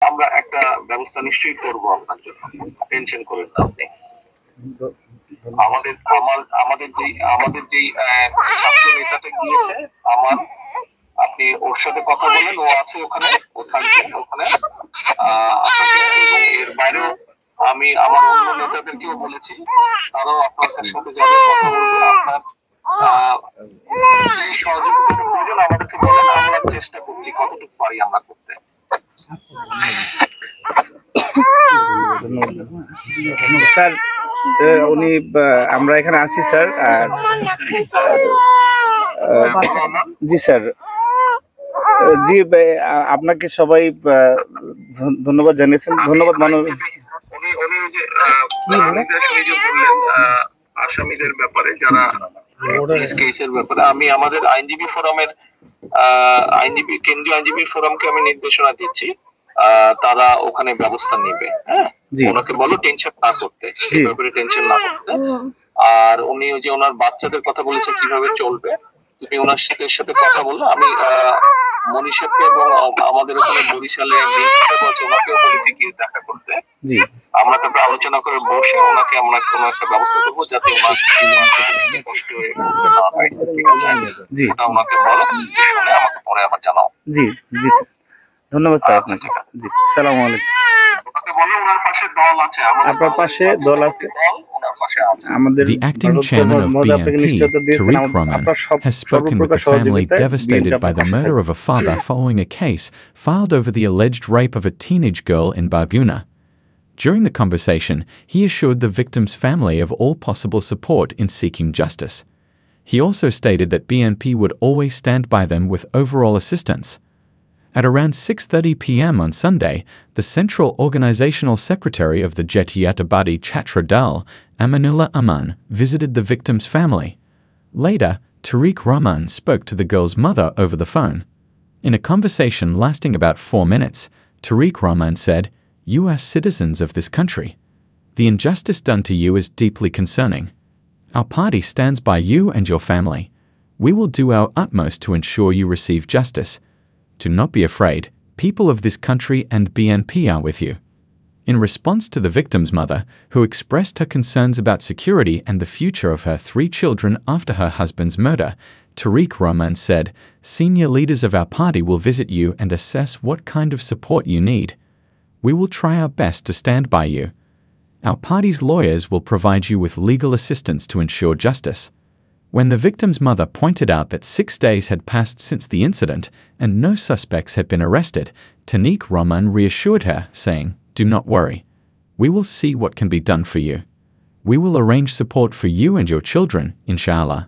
আমরা একটা ব্যবস্থা নিশ্চয়ই করব আপনার জন্য, টেনশন করেন না আপনি। আমাদের যেই ছাত্র নেতাটা গিয়েছে আমার, আপনি ওর সাথে কথা বলেন, ও আছে ওখানে, ও থাকবে ওখানে এবং এর বাইরেও আমি আমার অন্য নেতাদেরকেও বলেছি, তারাও আপনার সাথে যাবে, কথা বলবে। আপনার সহযোগিতার প্রয়োজন আমাদেরকে বলেন, আমরা চেষ্টা করছি কতটুকু পারি আমরা করতে। স্যার উনি আমরা এখানে আছি স্যার। আর জি স্যার, জি আপনাকে সবাই ধন্যবাদ জানিয়েছেন। ধন্যবাদ মানব আসামিদের ব্যাপারে, যারা কেসের ব্যাপারে আমি আমাদের আইনজীবী ফোরামের কেন্দ্রীয় আইনজীবী ফোরামকে আমি নির্দেশনা দিচ্ছি, তারা ওখানে ব্যবস্থা নেবে। হ্যাঁ, ওনাকে বলো টেনশন না করতে, এই ব্যাপারে টেনশন না করতে। আর উনি যে ওনার বাচ্চাদের কথা বলেছে কিভাবে চলবে, তুমি ওনার সাথে কথা বললো। আমি মনীষাকে এবং আমাদের ওখানে বরিশালে আছে, ওনাকেও বলেছি গিয়ে দেখা করতে। আমরা তারপরে আলোচনা করে বসে ওনাকে আমরা কোনো একটা ব্যবস্থা করবো, যাতে ওনার কষ্ট না হয়। ঠিক আছে, ওটা ওনাকে বলো, শুনে আমাকে পরে আবার জানাও। জি জি ধন্যবাদ স্যার আপনাকে। জি, আসসালামু আলাইকুম। ওনাকে বলো ওনার পাশে দল আছে, আপনার পাশে দল আছে। The acting chairman of BNP, Tariq Rahman, has spoken with the family devastated by the murder of a father following a case filed over the alleged rape of a teenage girl in Barguna. During the conversation, he assured the victim's family of all possible support in seeking justice. He also stated that BNP would always stand by them with overall assistance. At around 6:30 p.m. on Sunday, the Central Organizational Secretary of the Jatiyatabadi Chhatra Dal, Amanullah Aman, visited the victim's family. Later, Tariq Rahman spoke to the girl's mother over the phone. In a conversation lasting about 4 minutes, Tariq Rahman said, "You are citizens of this country. The injustice done to you is deeply concerning. Our party stands by you and your family. We will do our utmost to ensure you receive justice. Do not be afraid. People of this country and BNP are with you." In response to the victim's mother, who expressed her concerns about security and the future of her 3 children after her husband's murder, Tariq Rahman said, "Senior leaders of our party will visit you and assess what kind of support you need. We will try our best to stand by you. Our party's lawyers will provide you with legal assistance to ensure justice." When the victim's mother pointed out that 6 days had passed since the incident and no suspects had been arrested, Tariq Rahman reassured her, saying, "Do not worry. We will see what can be done for you. We will arrange support for you and your children, inshallah."